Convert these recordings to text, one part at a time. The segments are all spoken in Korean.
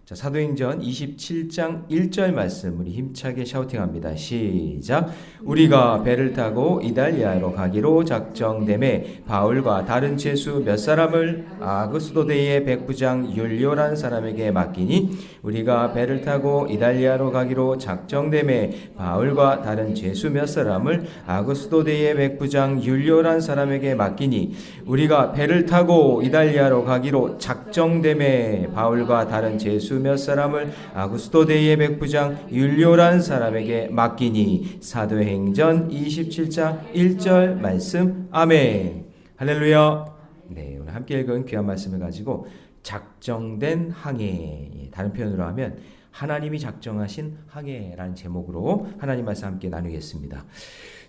자, 사도행전 27장 1절 말씀 우리 힘차게 샤우팅합니다. 시작. 우리가 배를 타고 이달리아로 가기로 작정됨에 바울과 다른 죄수 몇 사람을 아그스도대의 백부장 율리오란 사람에게 맡기니 우리가 배를 타고 이달리아로 가기로 작정됨에 바울과 다른 죄수 몇 사람을 아그스도대의 백부장 율리오란 사람에게 맡기니 우리가 배를 타고 이달리아로 가기로 작정됨에 바울과 다른 죄수 몇 사람을 아구스도데이의 백부장 율리오란 사람에게 맡기니. 사도행전 27장 1절 말씀. 아멘. 할렐루야. 네, 오늘 함께 읽은 귀한 말씀을 가지고 작정된 항해, 다른 표현으로 하면 하나님이 작정하신 항해라는 제목으로 하나님 말씀 함께 나누겠습니다.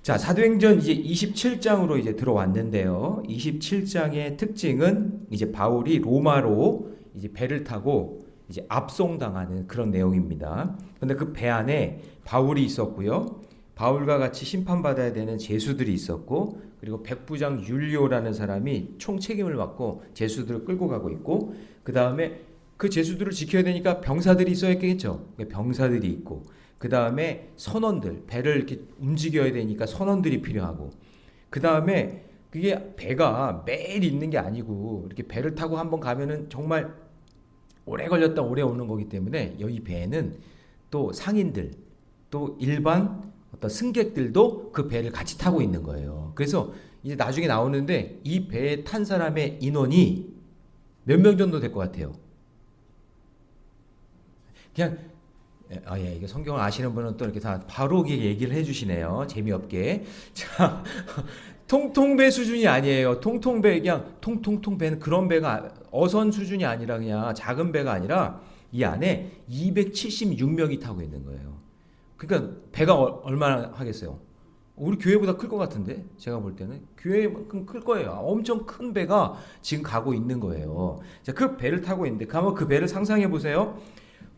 자, 사도행전 이제 27장으로 이제 들어왔는데요. 27장의 특징은 이제 바울이 로마로 이제 배를 타고 이제 압송당하는 그런 내용입니다. 그런데 그 배 안에 바울이 있었고요. 바울과 같이 심판받아야 되는 죄수들이 있었고, 그리고 백부장 율리오라는 사람이 총 책임을 맡고 죄수들을 끌고 가고 있고, 그 다음에 그 죄수들을 지켜야 되니까 병사들이 있어야겠죠. 병사들이 있고, 그 다음에 선원들, 배를 이렇게 움직여야 되니까 선원들이 필요하고, 그 다음에 그게 배가 매일 있는 게 아니고 이렇게 배를 타고 한번 가면은 정말 오래 걸렸다 오래 오는 거기 때문에 이 배에는 또 상인들, 또 일반 어떤 승객들도 그 배를 같이 타고 있는 거예요. 그래서 이제 나중에 나오는데 이 배에 탄 사람의 인원이 몇 명 정도 될 것 같아요? 그냥 이게 성경을 아시는 분은 또 이렇게 다 바로 얘기를 해주시네요. 재미없게. 자, 통통배 수준이 아니에요. 통통배, 그냥 통통통배는 그런 배가 어선 수준이 아니라 그냥 작은 배가 아니라 이 안에 276명이 타고 있는 거예요. 그러니까 배가 얼마나 하겠어요? 우리 교회보다 클 것 같은데 제가 볼 때는 교회만큼 클 거예요. 엄청 큰 배가 지금 가고 있는 거예요. 자, 그 배를 타고 있는데 한번 그 배를 상상해 보세요.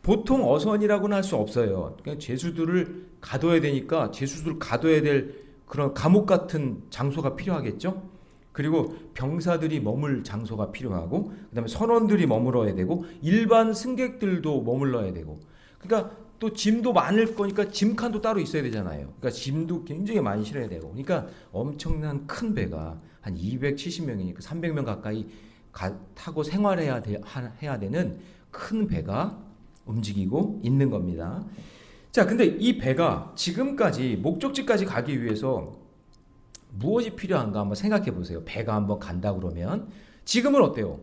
보통 어선이라고는 할 수 없어요. 그러니까 죄수들을 가둬야 되니까 죄수들을 가둬야 될 그런 감옥 같은 장소가 필요하겠죠. 그리고 병사들이 머물 장소가 필요하고, 그다음에 선원들이 머물러야 되고, 일반 승객들도 머물러야 되고. 그러니까 또 짐도 많을 거니까 짐칸도 따로 있어야 되잖아요. 그러니까 짐도 굉장히 많이 실어야 되고. 그러니까 엄청난 큰 배가 한 270명이니까 300명 가까이 타고 생활해야 해야 되는 큰 배가 움직이고 있는 겁니다. 자, 근데 이 배가 지금까지 목적지까지 가기 위해서 무엇이 필요한가 한번 생각해 보세요. 배가 한번 간다 그러면 지금은 어때요?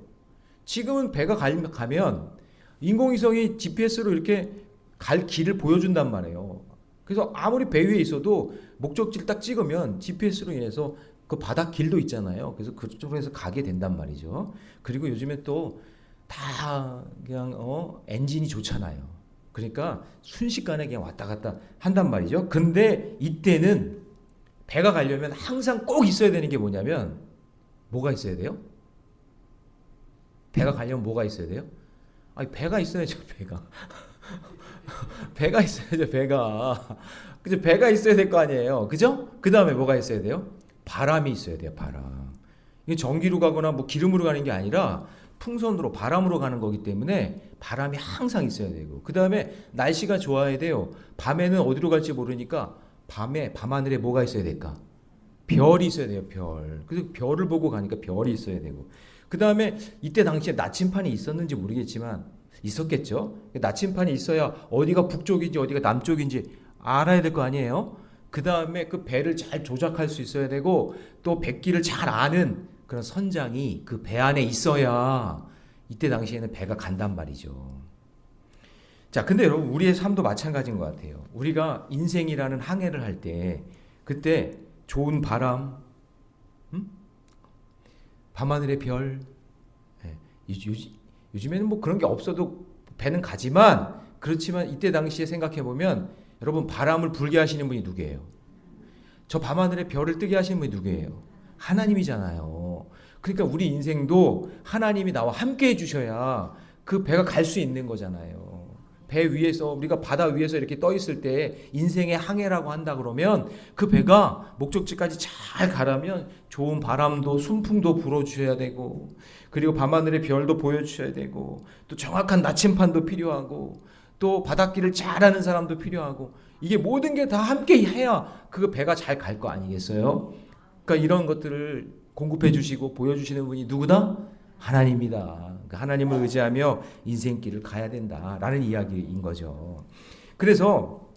지금은 배가 가면 인공위성이 GPS로 이렇게 갈 길을 보여준단 말이에요. 그래서 아무리 배 위에 있어도 목적지를 딱 찍으면 GPS로 인해서 그 바다 길도 있잖아요. 그래서 그쪽으로 해서 가게 된단 말이죠. 그리고 요즘에 또 다 그냥 엔진이 좋잖아요. 그러니까 순식간에 그냥 왔다 갔다 한단 말이죠. 근데 이때는 배가 가려면 항상 꼭 있어야 되는 게 뭐냐면 뭐가 있어야 돼요? 배가 가려면 뭐가 있어야 돼요? 아니, 배가 있어야죠. 배가 배가 있어야죠. 배가 그죠? 배가 있어야 될 거 아니에요. 그죠? 그 다음에 뭐가 있어야 돼요? 바람이 있어야 돼요. 바람. 이게 전기로 가거나 뭐 기름으로 가는 게 아니라 풍선으로 바람으로 가는 거기 때문에 바람이 항상 있어야 되고, 그 다음에 날씨가 좋아야 돼요. 밤에는 어디로 갈지 모르니까 밤하늘에 뭐가 있어야 될까? 별이 있어야 돼요. 별. 그래서 별을 보고 가니까 별이 있어야 되고, 그 다음에 이때 당시에 나침판이 있었는지 모르겠지만 있었겠죠. 나침판이 있어야 어디가 북쪽인지 어디가 남쪽인지 알아야 될 거 아니에요. 그 다음에 그 배를 잘 조작할 수 있어야 되고, 또 백기를 잘 아는 그런 선장이 그 배 안에 있어야 이때 당시에는 배가 간단 말이죠. 자, 근데 여러분, 우리의 삶도 마찬가지인 것 같아요. 우리가 인생이라는 항해를 할 때 그때 좋은 바람, 밤하늘의 별, 요즘에는 뭐 그런 게 없어도 배는 가지만, 그렇지만 이때 당시에 생각해 보면 여러분, 바람을 불게 하시는 분이 누구예요? 저 밤하늘의 별을 뜨게 하시는 분이 누구예요? 하나님이잖아요. 그러니까 우리 인생도 하나님이 나와 함께 해주셔야 그 배가 갈 수 있는 거잖아요. 배 위에서 우리가 바다 위에서 이렇게 떠 있을 때 인생의 항해라고 한다 그러면 그 배가 목적지까지 잘 가려면 좋은 바람도 순풍도 불어주셔야 되고 그리고 밤하늘의 별도 보여주셔야 되고 또 정확한 나침판도 필요하고 또 바닷길을 잘 아는 사람도 필요하고 이게 모든 게 다 함께 해야 그 배가 잘 갈 거 아니겠어요? 그러니까 이런 것들을 공급해 주시고 보여주시는 분이 누구다? 하나님이다. 그러니까 하나님을 의지하며 인생길을 가야 된다라는 이야기인 거죠. 그래서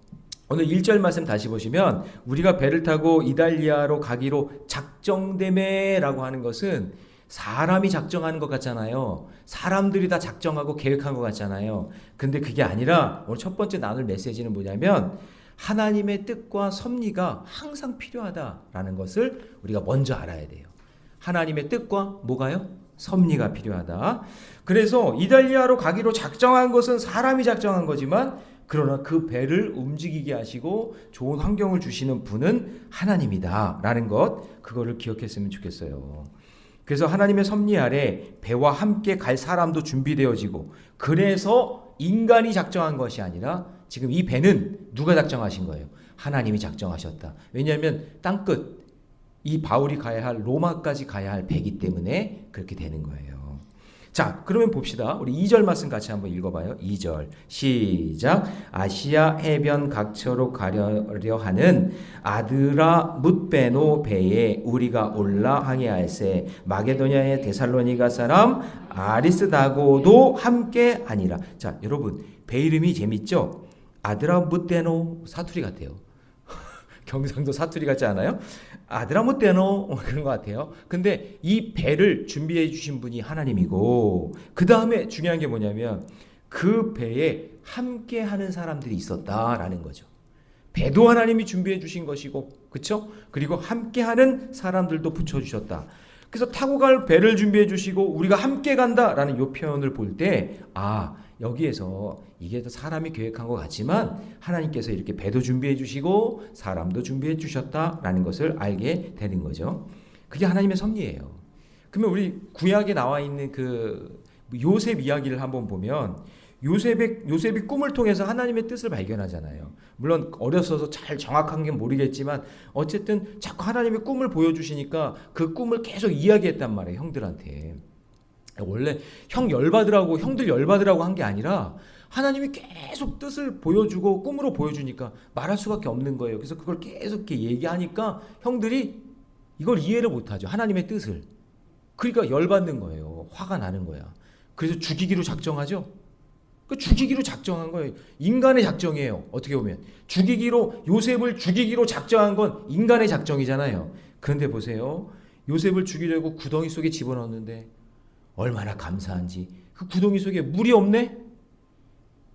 오늘 1절 말씀 다시 보시면 우리가 배를 타고 이달리아로 가기로 작정되매라고 하는 것은 사람이 작정하는 것 같잖아요. 사람들이 다 작정하고 계획한 것 같잖아요. 근데 그게 아니라 오늘 첫 번째 나눌 메시지는 뭐냐면 하나님의 뜻과 섭리가 항상 필요하다라는 것을 우리가 먼저 알아야 돼요. 하나님의 뜻과 뭐가요? 섭리가 필요하다. 그래서 이달리아로 가기로 작정한 것은 사람이 작정한 거지만 그러나 그 배를 움직이게 하시고 좋은 환경을 주시는 분은 하나님이다 라는 것, 그거를 기억했으면 좋겠어요. 그래서 하나님의 섭리 아래 배와 함께 갈 사람도 준비되어지고 그래서 인간이 작정한 것이 아니라 지금 이 배는 누가 작정하신 거예요? 하나님이 작정하셨다. 왜냐하면 땅끝 이 바울이 가야 할 로마까지 가야 할 배기 때문에 그렇게 되는 거예요. 자, 그러면 봅시다. 우리 2절 말씀 같이 한번 읽어봐요. 2절 시작. 아시아 해변 각처로 가려려 하는 아드라 뭇베노 배에 우리가 올라 항해할세 마게도냐의 데살로니가 사람 아리스다고도 함께 하니라. 자, 여러분 배 이름이 재밌죠? 아드라 뭇베노 사투리 같아요. 경상도 사투리 같지 않아요? 아드라모테노 그런 것 같아요. 근데 이 배를 준비해 주신 분이 하나님이고 그 다음에 중요한 게 뭐냐면 그 배에 함께 하는 사람들이 있었다라는 거죠. 배도 하나님이 준비해 주신 것이고 그렇죠? 그리고 함께 하는 사람들도 붙여주셨다. 그래서 타고 갈 배를 준비해 주시고 우리가 함께 간다라는 이 표현을 볼 때 여기에서 이게 사람이 계획한 것 같지만 하나님께서 이렇게 배도 준비해 주시고 사람도 준비해 주셨다라는 것을 알게 되는 거죠. 그게 하나님의 섭리예요. 그러면 우리 구약에 나와 있는 그 요셉 이야기를 한번 보면 요셉이 꿈을 통해서 하나님의 뜻을 발견하잖아요. 물론 어렸어서 잘 정확한 게 모르겠지만 어쨌든 자꾸 하나님의 꿈을 보여주시니까 그 꿈을 계속 이야기했단 말이에요. 형들한테. 원래 형들 열받으라고 한 게 아니라 하나님이 계속 뜻을 보여주고 꿈으로 보여주니까 말할 수밖에 없는 거예요. 그래서 그걸 계속 이렇게 얘기하니까 형들이 이걸 이해를 못하죠. 하나님의 뜻을. 그러니까 열받는 거예요. 화가 나는 거야. 그래서 죽이기로 작정하죠. 죽이기로 작정한 거예요. 인간의 작정이에요. 어떻게 보면 요셉을 죽이기로 작정한 건 인간의 작정이잖아요. 그런데 보세요. 요셉을 죽이려고 구덩이 속에 집어넣었는데 얼마나 감사한지. 그 구덩이 속에 물이 없네?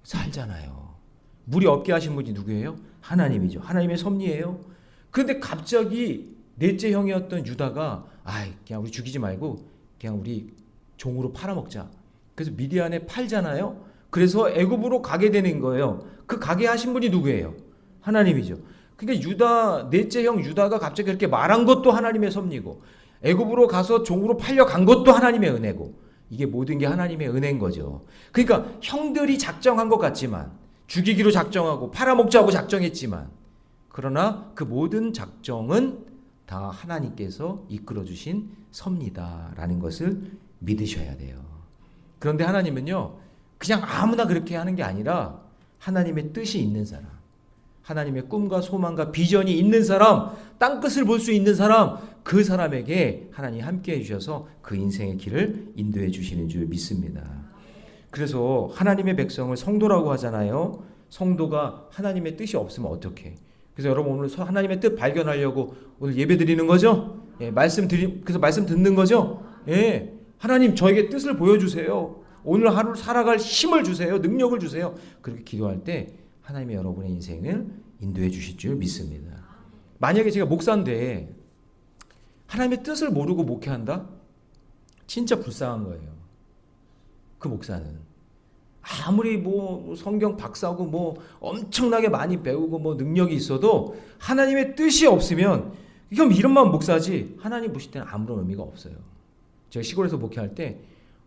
살잖아요. 물이 없게 하신 분이 누구예요? 하나님이죠. 하나님의 섭리예요. 그런데 갑자기 넷째 형이었던 유다가 그냥 우리 죽이지 말고 그냥 우리 종으로 팔아먹자. 그래서 미디안에 팔잖아요. 그래서 애굽으로 가게 되는 거예요. 그 가게 하신 분이 누구예요? 하나님이죠. 그러니까 넷째 형 유다가 갑자기 그렇게 말한 것도 하나님의 섭리고 애굽으로 가서 종으로 팔려간 것도 하나님의 은혜고 이게 모든 게 하나님의 은혜인 거죠. 그러니까 형들이 작정한 것 같지만 죽이기로 작정하고 팔아먹자고 작정했지만 그러나 그 모든 작정은 다 하나님께서 이끌어주신 섭리다라는 것을 믿으셔야 돼요. 그런데 하나님은요 그냥 아무나 그렇게 하는 게 아니라 하나님의 뜻이 있는 사람, 하나님의 꿈과 소망과 비전이 있는 사람, 땅끝을 볼 수 있는 사람, 그 사람에게 하나님이 함께해 주셔서 그 인생의 길을 인도해 주시는 줄 믿습니다. 그래서 하나님의 백성을 성도라고 하잖아요. 성도가 하나님의 뜻이 없으면 어떡해? 그래서 여러분 오늘 하나님의 뜻 발견하려고 오늘 예배 드리는 거죠? 그래서 말씀 듣는 거죠? 하나님 저에게 뜻을 보여주세요. 오늘 하루를 살아갈 힘을 주세요. 능력을 주세요. 그렇게 기도할 때 하나님이 여러분의 인생을 인도해 주실 줄 믿습니다. 만약에 제가 목사인데 하나님의 뜻을 모르고 목회한다? 진짜 불쌍한 거예요. 그 목사는. 아무리 성경 박사고 엄청나게 많이 배우고 능력이 있어도 하나님의 뜻이 없으면 이건 이름만 목사지 하나님 보실 때는 아무런 의미가 없어요. 제가 시골에서 목회할 때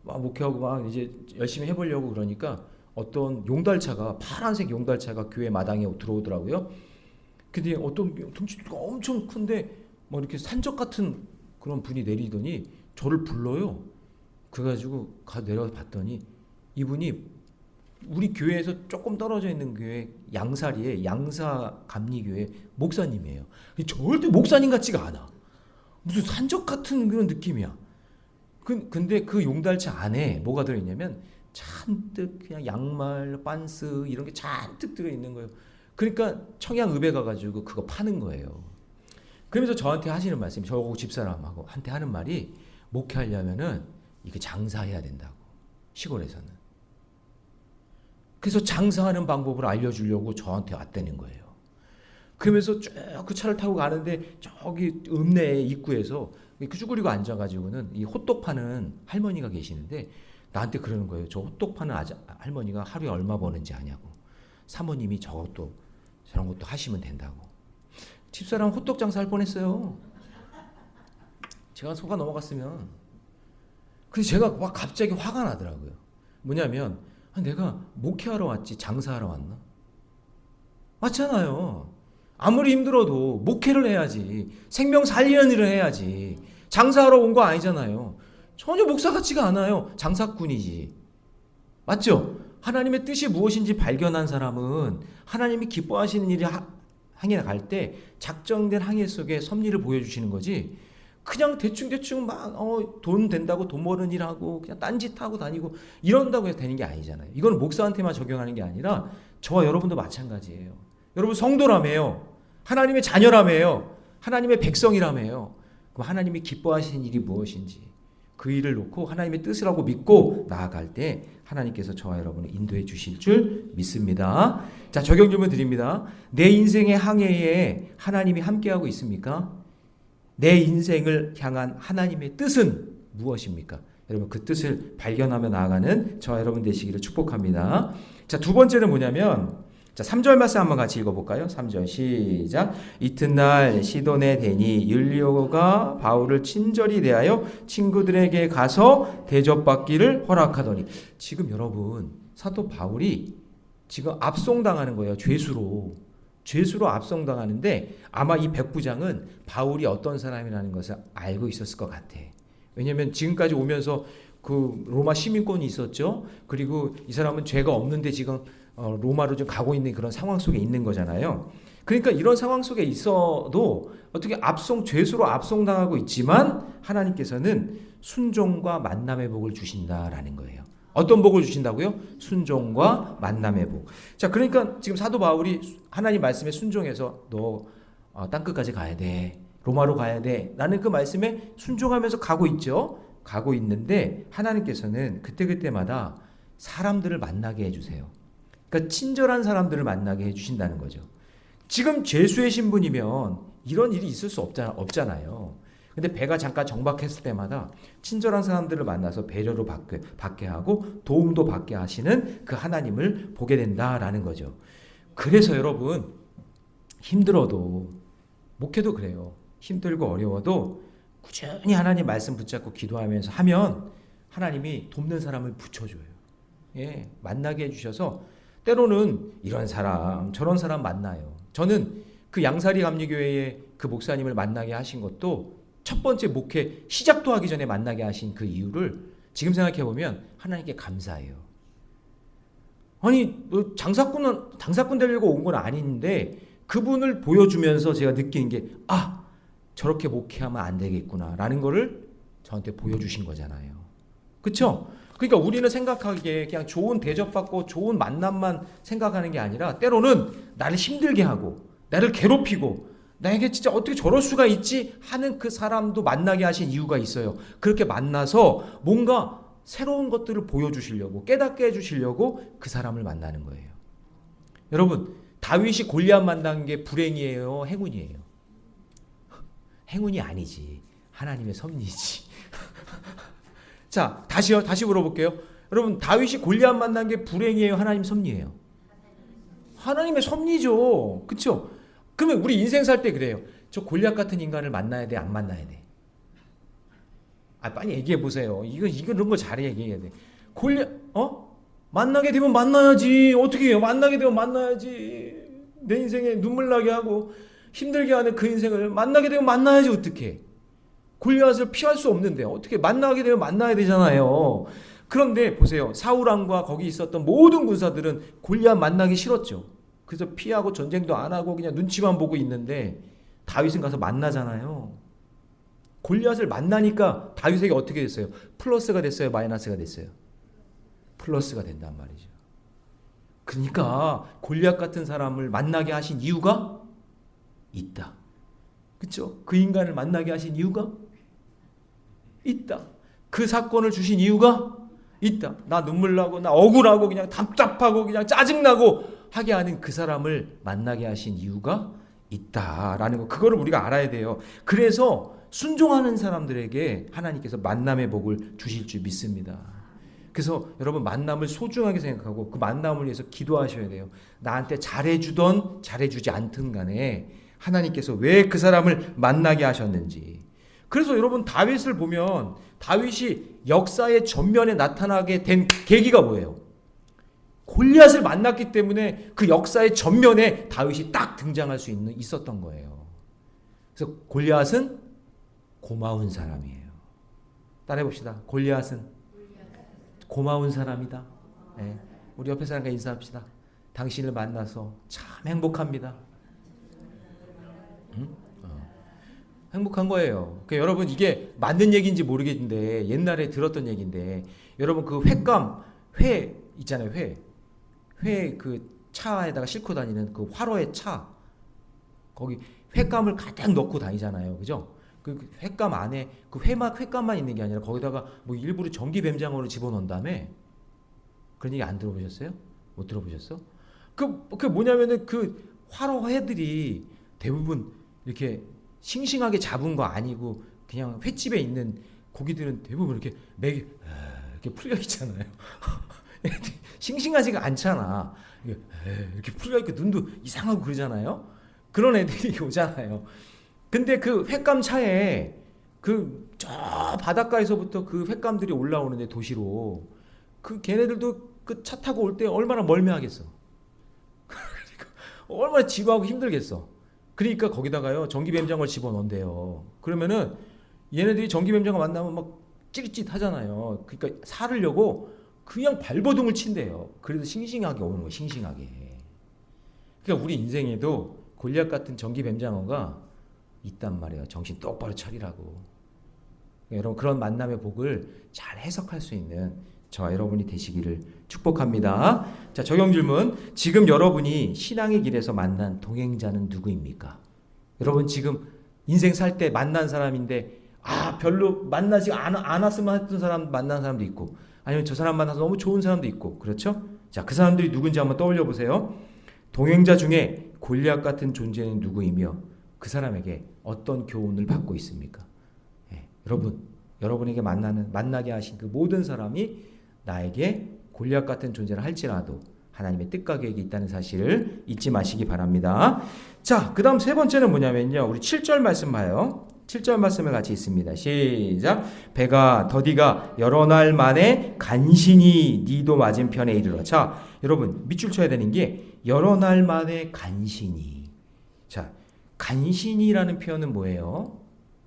목회하고 이제 열심히 해보려고 그러니까 어떤 용달차가 파란색 용달차가 교회 마당에 들어오더라고요. 근데 어떤 덩치가 엄청 큰데 뭐 이렇게 산적 같은 그런 분이 내리더니 저를 불러요. 그래가지고 내려가서 봤더니 이분이 우리 교회에서 조금 떨어져 있는 교회 양사리에 양사감리교회 목사님이에요. 절대 목사님 같지가 않아. 무슨 산적 같은 그런 느낌이야. 근데 그 용달차 안에 뭐가 들어있냐면 잔뜩 그냥 양말, 빤스 이런 게 잔뜩 들어있는 거예요. 그러니까 청양읍에 가가지고 그거 파는 거예요. 그러면서 저한테 하시는 말씀이, 저하고 집사람하고 한테 하는 말이, 목회하려면은 이게 장사해야 된다고, 시골에서는. 그래서 장사하는 방법을 알려주려고 저한테 왔다는 거예요. 그러면서 쭉 그 차를 타고 가는데 저기 읍내 입구에서 쭈그리고 앉아가지고는 이 호떡 파는 할머니가 계시는데 나한테 그러는 거예요. 저 호떡 파는 할머니가 하루에 얼마 버는지 아냐고. 사모님이 저것도 저런 것도 하시면 된다고. 집사람 호떡 장사할 뻔했어요. 제가 속아 넘어갔으면. 그래서 제가 막 갑자기 화가 나더라고요. 뭐냐면 내가 목회하러 왔지 장사하러 왔나? 맞잖아요. 아무리 힘들어도 목회를 해야지. 생명 살리는 일을 해야지. 장사하러 온 거 아니잖아요. 전혀 목사 같지가 않아요. 장사꾼이지. 맞죠? 하나님의 뜻이 무엇인지 발견한 사람은 하나님이 기뻐하시는 일이 항해 갈 때 작정된 항해 속에 섭리를 보여주시는 거지. 그냥 대충 막 돈 된다고 돈 버는 일하고 그냥 딴짓하고 다니고 이런다고 해서 되는 게 아니잖아요. 이건 목사한테만 적용하는 게 아니라 저와 여러분도 마찬가지예요. 여러분 성도라며요. 하나님의 자녀라며요. 하나님의 백성이라며요. 그럼 하나님이 기뻐하시는 일이 무엇인지 그 일을 놓고 하나님의 뜻이라고 믿고 나아갈 때 하나님께서 저와 여러분을 인도해 주실 줄 믿습니다. 자, 적용 질문 드립니다. 내 인생의 항해에 하나님이 함께하고 있습니까? 내 인생을 향한 하나님의 뜻은 무엇입니까? 여러분 그 뜻을 발견하며 나아가는 저와 여러분 되시기를 축복합니다. 자, 두 번째는 뭐냐면, 자, 3절 말씀 한번 같이 읽어볼까요? 3절 시작. 이튿날 시돈에 대니 율리오가 바울을 친절히 대하여 친구들에게 가서 대접받기를 허락하더니. 지금 여러분 사도 바울이 지금 압송당하는 거예요. 죄수로 압송당하는데 아마 이 백부장은 바울이 어떤 사람이라는 것을 알고 있었을 것 같아. 왜냐하면 지금까지 오면서 그 로마 시민권이 있었죠. 그리고 이 사람은 죄가 없는데 지금 로마로 좀 가고 있는 그런 상황 속에 있는 거잖아요. 그러니까 이런 상황 속에 있어도 어떻게 죄수로 압송당하고 있지만 하나님께서는 순종과 만남의 복을 주신다라는 거예요. 어떤 복을 주신다고요? 순종과 만남의 복. 자, 그러니까 지금 사도 바울이 하나님 말씀에 순종해서 너 땅끝까지 가야 돼. 로마로 가야 돼. 라는 그 말씀에 순종하면서 가고 있죠. 가고 있는데 하나님께서는 그때그때마다 사람들을 만나게 해주세요. 그러니까 친절한 사람들을 만나게 해주신다는 거죠. 지금 죄수의 신분이면 이런 일이 있을 수 없잖아요. 근데 배가 잠깐 정박했을 때마다 친절한 사람들을 만나서 배려로 받게 하고 도움도 받게 하시는 그 하나님을 보게 된다라는 거죠. 그래서 여러분 힘들어도, 목회도 그래요. 힘들고 어려워도 꾸준히 하나님 말씀 붙잡고 기도하면서 하면 하나님이 돕는 사람을 붙여줘요. 예, 만나게 해주셔서 때로는 이런 사람 저런 사람 만나요. 저는 그 양사리 감리교회의 그 목사님을 만나게 하신 것도 첫 번째 목회 시작도 하기 전에 만나게 하신 그 이유를 지금 생각해 보면 하나님께 감사해요. 아니 너 장사꾼 되려고 온 건 아닌데 그분을 보여주면서 제가 느끼는 게 저렇게 목회하면 안 되겠구나라는 거를 저한테 보여주신 거잖아요. 그렇죠? 그러니까 우리는 생각하기에 그냥 좋은 대접받고 좋은 만남만 생각하는 게 아니라 때로는 나를 힘들게 하고 나를 괴롭히고 나에게 진짜 어떻게 저럴 수가 있지 하는 그 사람도 만나게 하신 이유가 있어요. 그렇게 만나서 뭔가 새로운 것들을 보여주시려고, 깨닫게 해주시려고 그 사람을 만나는 거예요. 여러분 다윗이 골리앗 만난 게 불행이에요, 행운이에요? 행운이 아니지. 하나님의 섭리지. 자, 다시 물어볼게요. 여러분 다윗이 골리앗 만난 게 불행이에요, 하나님 섭리예요? 하나님의 섭리죠. 그렇죠? 그러면 우리 인생 살 때 그래요. 저 골리앗 같은 인간을 만나야 돼, 안 만나야 돼? 빨리 얘기해 보세요. 이런 거 잘 얘기해야 돼. 만나게 되면 만나야지. 어떻게 해요? 만나게 되면 만나야지. 내 인생에 눈물 나게 하고 힘들게 하는 그 인생을 만나게 되면 만나야지. 어떻게? 골리앗을 피할 수 없는데 어떻게 만나게 되면 만나야 되잖아요. 그런데 보세요. 사울왕과 거기 있었던 모든 군사들은 골리앗 만나기 싫었죠. 그래서 피하고 전쟁도 안 하고 그냥 눈치만 보고 있는데 다윗은 가서 만나잖아요. 골리앗을 만나니까 다윗에게 어떻게 됐어요? 플러스가 됐어요? 마이너스가 됐어요? 플러스가 된단 말이죠. 그러니까 골리앗 같은 사람을 만나게 하신 이유가 있다. 그렇죠? 그 인간을 만나게 하신 이유가 있다. 그 사건을 주신 이유가 있다. 나 눈물 나고 나 억울하고 그냥 답답하고 그냥 짜증나고 하게 하는 그 사람을 만나게 하신 이유가 있다라는 거, 그거를 우리가 알아야 돼요. 그래서 순종하는 사람들에게 하나님께서 만남의 복을 주실 줄 믿습니다. 그래서 여러분 만남을 소중하게 생각하고 그 만남을 위해서 기도하셔야 돼요. 나한테 잘해주던 잘해주지 않든 간에 하나님께서 왜 그 사람을 만나게 하셨는지. 그래서 여러분 다윗을 보면 다윗이 역사의 전면에 나타나게 된 계기가 뭐예요? 골리앗을 만났기 때문에 그 역사의 전면에 다윗이 딱 등장할 수 있었던 거예요. 그래서 골리앗은 고마운 사람이에요. 따라해 봅시다. 골리앗은 고마운 사람이다. 네. 우리 옆에 사람과 인사합시다. 당신을 만나서 참 행복합니다. 응? 행복한 거예요. 그러니까 여러분 이게 맞는 얘기인지 모르겠는데 옛날에 들었던 얘기인데 여러분 그 회 있잖아요. 회 그 차에다가 싣고 다니는 그 화로의 차 거기 횟감을 가득 넣고 다니잖아요. 그죠? 그 횟감 안에 그 횟감만 있는 게 아니라 거기다가 뭐 일부러 전기 뱀장어를 집어넣은 다음에 그런 얘기 안 들어보셨어요? 못 들어보셨어? 그 뭐냐면은 그 화로 회들이 대부분 이렇게 싱싱하게 잡은 거 아니고 그냥 횟집에 있는 고기들은 대부분 이렇게 이렇게 풀려 있잖아요. 싱싱하지가 않잖아. 이렇게 풀려 있고 눈도 이상하고 그러잖아요. 그런 애들이 오잖아요. 근데 그 횟감 차에 그 저 바닷가에서부터 그 횟감들이 올라오는데 도시로 그 걔네들도 그 차 타고 올 때 얼마나 멀미하겠어. 얼마나 지루하고 힘들겠어. 그러니까 거기다가요 전기뱀장어를 집어넣는데요. 그러면은 얘네들이 전기뱀장어 만나면 막 찌릿찌릿 하잖아요. 그러니까 사르려고 그냥 발버둥을 친대요. 그래도 싱싱하게 오는 거예요. 싱싱하게. 그러니까 우리 인생에도 골리앗 같은 전기뱀장어가 있단 말이에요. 정신 똑바로 차리라고. 여러분 그런 만남의 복을 잘 해석할 수 있는 저와 여러분이 되시기를 축복합니다. 자, 적용 질문. 지금 여러분이 신앙의 길에서 만난 동행자는 누구입니까? 여러분 지금 인생 살 때 만난 사람인데 별로 만나지 않았으면 했던 사람 만난 사람도 있고 아니면 저 사람 만나서 너무 좋은 사람도 있고 그렇죠? 자, 그 사람들이 누군지 한번 떠올려 보세요. 동행자 중에 골리앗 같은 존재는 누구이며 그 사람에게 어떤 교훈을 받고 있습니까? 여러분에게 만나게 하신 그 모든 사람이 나에게 골리앗 같은 존재를 할지라도 하나님의 뜻과 계획이 있다는 사실을 잊지 마시기 바랍니다. 자, 그 다음 세 번째는 뭐냐면요. 우리 7절 말씀 봐요. 7절 말씀을 같이 읽습니다. 시작. 배가 더디가 여러 날 만에 간신히 니도 맞은편에 이르러. 자, 여러분 밑줄 쳐야 되는 게 여러 날 만에 간신히. 자, 간신히라는 표현은 뭐예요?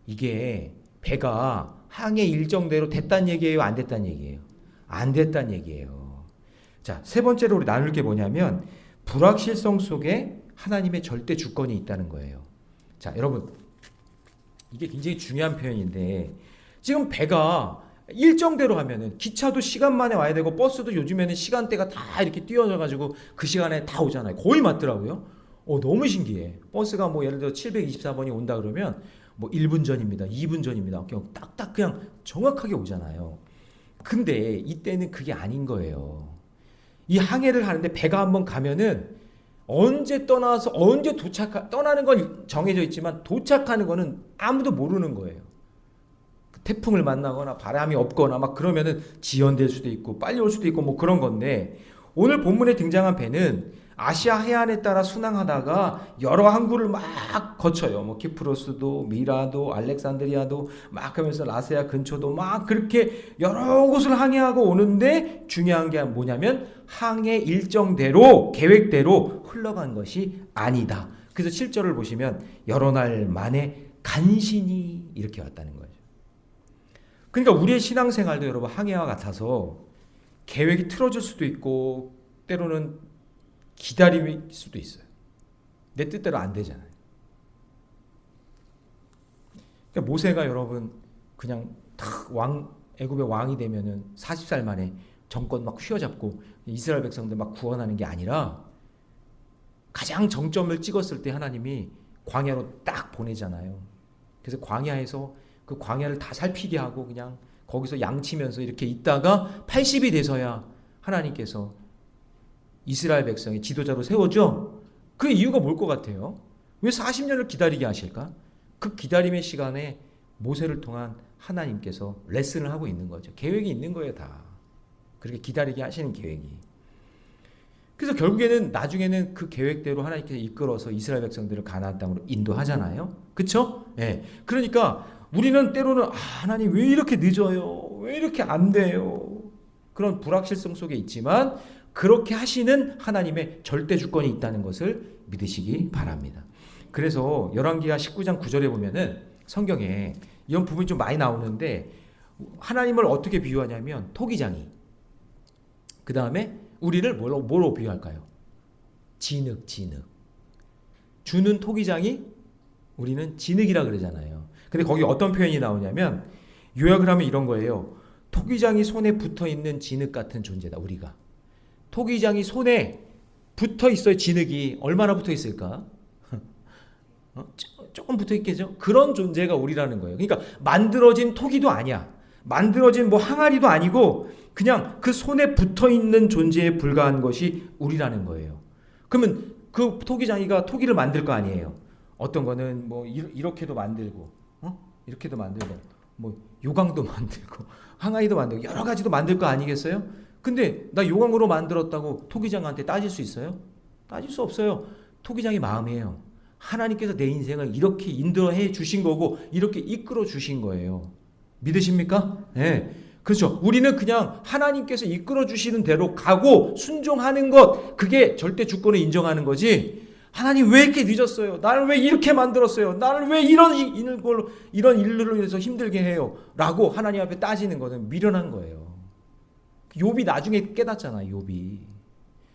이게 배가 항해 일정대로 됐단 얘기예요? 안 됐단 얘기예요? 안 됐단 얘기예요. 자, 세 번째로 우리 나눌 게 뭐냐면 불확실성 속에 하나님의 절대 주권이 있다는 거예요. 자, 여러분 이게 굉장히 중요한 표현인데 지금 배가 일정대로 하면은 기차도 시간 만에 와야 되고 버스도 요즘에는 시간대가 다 이렇게 띄워져 가지고 그 시간에 다 오잖아요. 거의 맞더라고요. 너무 신기해. 버스가 뭐 예를 들어 724번이 온다 그러면 뭐 1분 전입니다. 2분 전입니다. 그냥 딱딱 그냥 정확하게 오잖아요. 근데 이때는 그게 아닌 거예요. 이 항해를 하는데 배가 한번 가면은 언제 떠나서 언제 떠나는 건 정해져 있지만 도착하는 거는 아무도 모르는 거예요. 태풍을 만나거나 바람이 없거나 막 그러면은 지연될 수도 있고 빨리 올 수도 있고 뭐 그런 건데 오늘 본문에 등장한 배는 아시아 해안에 따라 순항하다가 여러 항구를 막 거쳐요. 뭐 키프로스도 미라도 알렉산드리아도 막 하면서 라세아 근처도 막 그렇게 여러 곳을 항해하고 오는데 중요한 게 뭐냐면 항해 일정대로 계획대로 흘러간 것이 아니다. 그래서 7절을 보시면 여러 날 만에 간신히 이렇게 왔다는 거죠. 그러니까 우리의 신앙생활도 여러분 항해와 같아서 계획이 틀어질 수도 있고 때로는 기다릴 수도 있어요. 내 뜻대로 안 되잖아요. 그러니까 모세가 여러분 그냥 탁 애굽의 왕이 되면은 40살 만에 정권 막 휘어잡고 이스라엘 백성들 막 구원하는 게 아니라 가장 정점을 찍었을 때 하나님이 광야로 딱 보내잖아요. 그래서 광야에서 그 광야를 다 살피게 하고 그냥 거기서 양치면서 이렇게 있다가 80이 돼서야 하나님께서 이스라엘 백성의 지도자로 세워줘. 그 이유가 뭘 것 같아요? 왜 40년을 기다리게 하실까? 그 기다림의 시간에 모세를 통한 하나님께서 레슨을 하고 있는 거죠. 계획이 있는 거예요, 다. 그렇게 기다리게 하시는 계획이. 그래서 결국에는 나중에는 그 계획대로 하나님께서 이끌어서 이스라엘 백성들을 가나안 땅으로 인도하잖아요. 그렇죠? 예. 그러니까 우리는 때로는 하나님 왜 이렇게 늦어요? 왜 이렇게 안 돼요? 그런 불확실성 속에 있지만 그렇게 하시는 하나님의 절대 주권이 있다는 것을 믿으시기 바랍니다. 그래서 열왕기하 19장 9절에 보면은 성경에 이런 부분이 좀 많이 나오는데 하나님을 어떻게 비유하냐면 토기장이, 그 다음에 우리를 뭐로 비유할까요? 진흙. 주는 토기장이 우리는 진흙이라 그러잖아요. 근데 거기 어떤 표현이 나오냐면 요약을 하면 이런 거예요. 토기장이 손에 붙어 있는 진흙 같은 존재다. 우리가 토기장이 손에 붙어 있어요. 진흙이 얼마나 붙어 있을까? 조금 붙어 있겠죠. 그런 존재가 우리라는 거예요. 그러니까 만들어진 토기도 아니야. 만들어진 뭐 항아리도 아니고 그냥 그 손에 붙어 있는 존재에 불과한 것이 우리라는 거예요. 그러면 그 토기장이가 토기를 만들 거 아니에요. 어떤 거는 뭐 이렇게도 만들고, 이렇게도 만들고, 뭐 요강도 만들고, 항아리도 만들고 여러 가지도 만들 거 아니겠어요? 근데 나 요강으로 만들었다고 토기장한테 따질 수 있어요? 따질 수 없어요. 토기장이 마음이에요. 하나님께서 내 인생을 이렇게 인도해 주신 거고 이렇게 이끌어 주신 거예요. 믿으십니까? 네. 그렇죠. 우리는 그냥 하나님께서 이끌어 주시는 대로 가고 순종하는 것, 그게 절대 주권을 인정하는 거지. 하나님 왜 이렇게 늦었어요? 나를 왜 이렇게 만들었어요? 나를 왜 이런 일로 인해서 힘들게 해요? 라고 하나님 앞에 따지는 것은 미련한 거예요. 욥이 나중에 깨닫잖아요. 욥이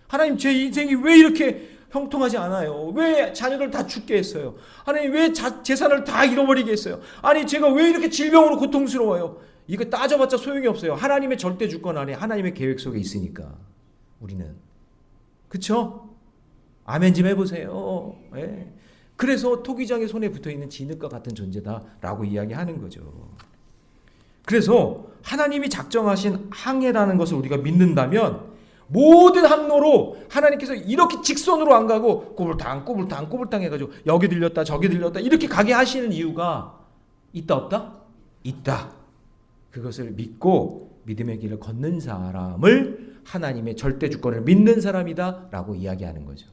하나님 제 인생이 왜 이렇게 형통하지 않아요? 왜 자녀들 다 죽게 했어요? 하나님 왜 재산을 다 잃어버리게 했어요? 아니 제가 왜 이렇게 질병으로 고통스러워요? 이거 따져봤자 소용이 없어요. 하나님의 절대 주권 안에 하나님의 계획 속에 있으니까 우리는. 그쵸? 아멘 좀 해보세요. 네. 그래서 토기장의 손에 붙어있는 진흙과 같은 존재다라고 이야기하는 거죠. 그래서 하나님이 작정하신 항해라는 것을 우리가 믿는다면 모든 항로로 하나님께서 이렇게 직선으로 안 가고 꼬불탕 해가지고 여기 들렸다 저기 들렸다 이렇게 가게 하시는 이유가 있다 없다? 있다. 그것을 믿고 믿음의 길을 걷는 사람을 하나님의 절대 주권을 믿는 사람이다 라고 이야기하는 거죠.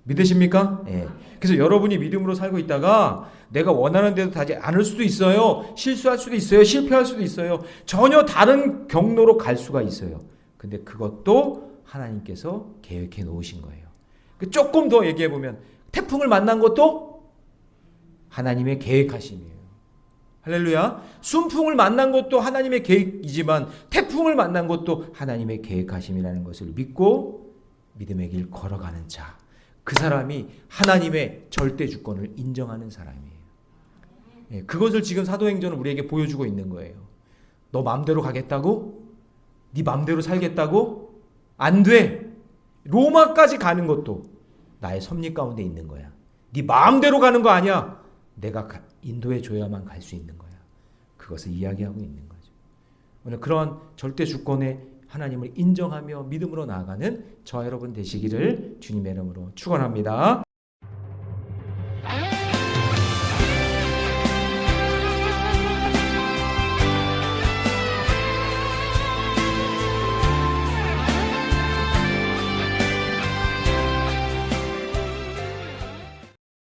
믿으십니까? 예. 그래서 여러분이 믿음으로 살고 있다가 내가 원하는 대로 가지 않을 수도 있어요. 실수할 수도 있어요. 실패할 수도 있어요. 전혀 다른 경로로 갈 수가 있어요. 근데 그것도 하나님께서 계획해 놓으신 거예요. 조금 더 얘기해 보면 태풍을 만난 것도 하나님의 계획하심이에요. 할렐루야. 순풍을 만난 것도 하나님의 계획이지만 태풍을 만난 것도 하나님의 계획하심이라는 것을 믿고 믿음의 길 걸어가는 자, 그 사람이 하나님의 절대 주권을 인정하는 사람이에요. 예, 그것을 지금 사도행전은 우리에게 보여주고 있는 거예요. 너 마음대로 가겠다고? 네 마음대로 살겠다고? 안 돼. 로마까지 가는 것도 나의 섭리 가운데 있는 거야. 네 마음대로 가는 거 아니야. 내가 인도해 줘야만 갈 수 있는 거야. 그것을 이야기하고 있는 거죠. 오늘 그런 절대 주권의 하나님을 인정하며 믿음으로 나아가는 저와 여러분 되시기를 주님의 이름으로 축원합니다.